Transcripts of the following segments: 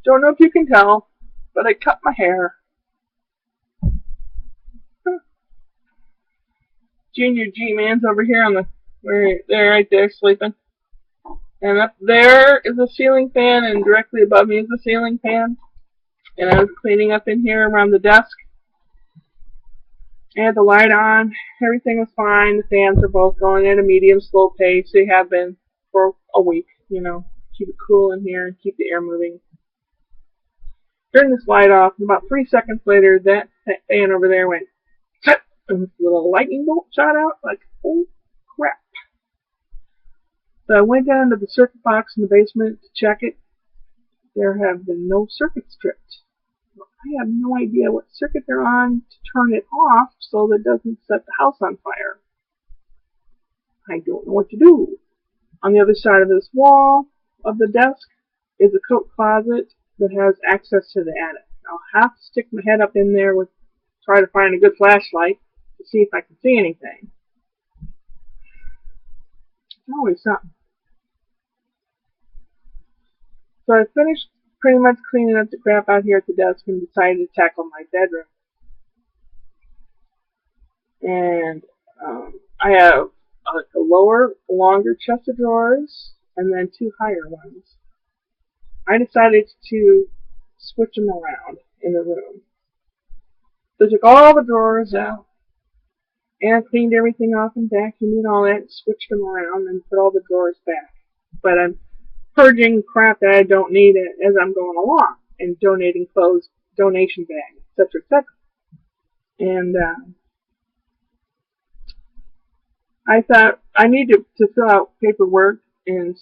Don't know if you can tell, but I cut my hair. Junior G-Man's over here on the, where they're right there sleeping. And up there is a ceiling fan, and directly above me is a ceiling fan. And I was cleaning up in here around the desk. I had the light on. Everything was fine. The fans are both going at a medium slow pace. They have been for a week, you know. Keep it cool in here and keep the air moving. Turn this light off, and about 3 seconds later, that fan over there went, and this little lightning bolt shot out, like, oh crap. So I went down to the circuit box in the basement to check it. There have been no circuits tripped. I have no idea what circuit they're on to turn it off so that it doesn't set the house on fire. I don't know what to do. On the other side of this wall of the desk is a coat closet that has access to the attic. I'll have to stick my head up in there with try to find a good flashlight to see if I can see anything. It's always something. So I finished pretty much cleaning up the crap out here at the desk and decided to tackle my bedroom. And I have a lower, longer chest of drawers and then 2 higher ones. I decided to switch them around in the room. So I took all the drawers out and cleaned everything off and vacuumed and all that, switched them around and put all the drawers back. But I'm purging crap that I don't need as I'm going along and donating clothes, donation bags, etc., etc. And I thought I need to fill out paperwork and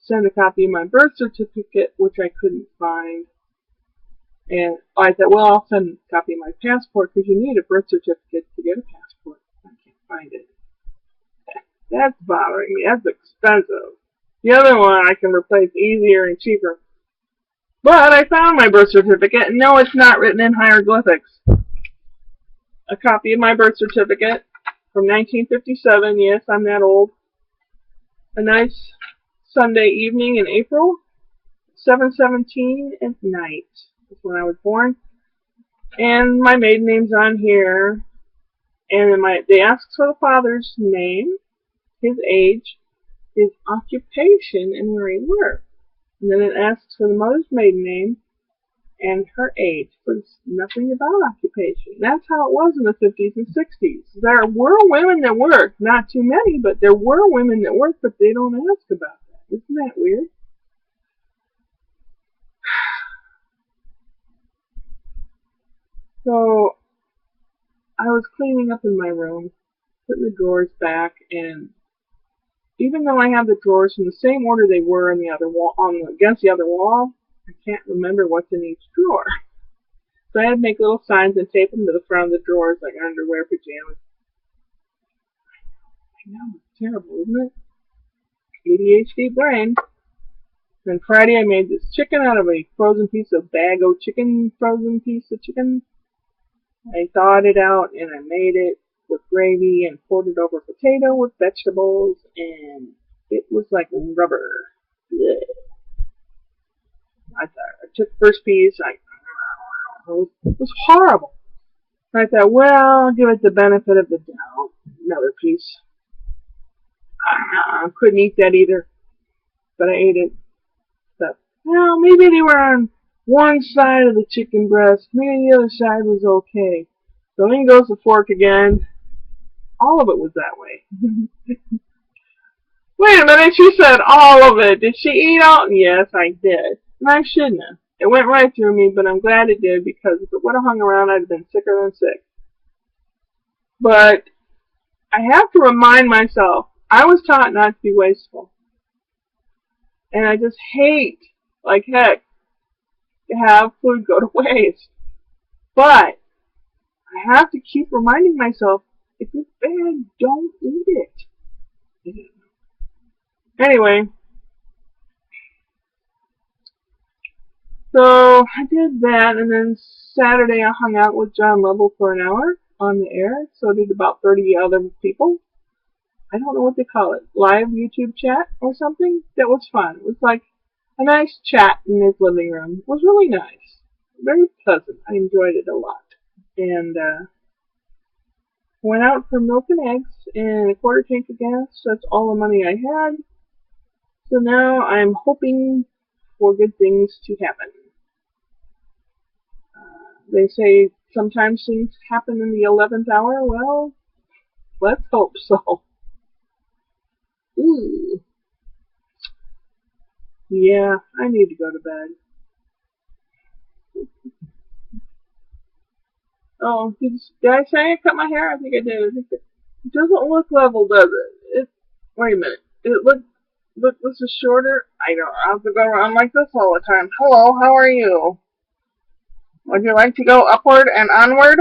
send a copy of my birth certificate, which I couldn't find. And I thought, well, I'll send a copy of my passport because you need a birth certificate to get a passport. I can't find it. That's bothering me. That's expensive. The other one I can replace easier and cheaper. But I found my birth certificate, and no, it's not written in hieroglyphics. A copy of my birth certificate from 1957. Yes, I'm that old. A nice Sunday evening in April, 7:17 at night. That's when I was born. And my maiden name's on here. And then they ask for the father's name, his age, his occupation, and where he worked. And then it asks for the mother's maiden name and her age, but it's nothing about occupation. That's how it was in the 50s and 60s. There were women that worked, not too many, but there were women that worked, but they don't ask about that. Isn't that weird? So I was cleaning up in my room, putting the drawers back, and even though I have the drawers in the same order they were in the other wall, against the other wall, I can't remember what's in each drawer. So I had to make little signs and tape them to the front of the drawers like underwear, pajamas. I know, it's terrible, isn't it? ADHD brain. Then Friday I made this chicken out of a frozen piece of Bag-O chicken, frozen piece of chicken. I thawed it out and I made it with gravy and poured it over potato with vegetables, and it was like rubber. Blech. I took the first piece, it was horrible. I thought, well, I'll give it the benefit of the doubt. Another piece. I couldn't eat that either, but I ate it. So, well, maybe they were on one side of the chicken breast, maybe the other side was okay. So in goes the fork again. All of it was that way. Wait a minute, she said all of it. Did she eat all? Yes, I did. And I shouldn't have. It went right through me, but I'm glad it did, because if it would have hung around, I'd have been sicker than sick. But I have to remind myself, I was taught not to be wasteful. And I just hate, like heck, to have food go to waste. But I have to keep reminding myself, if it's bad, don't eat it. Anyway, so I did that, and then Saturday I hung out with John Lovell for an hour on the air. So did about 30 other people. I don't know what they call it, live YouTube chat or something. That was fun. It was like a nice chat in his living room. It was really nice. Very pleasant. I enjoyed it a lot. And went out for milk and eggs and a quarter tank of gas. That's all the money I had. So now I'm hoping for good things to happen. They say sometimes things happen in the 11th hour. Well, let's hope so. Ooh. Yeah, I need to go to bed. Oh, did I say I cut my hair? I think I did. It doesn't look level, does it? Wait a minute. Look, this is shorter. I don't. I have to go around like this all the time. Hello, how are you? Would you like to go upward and onward?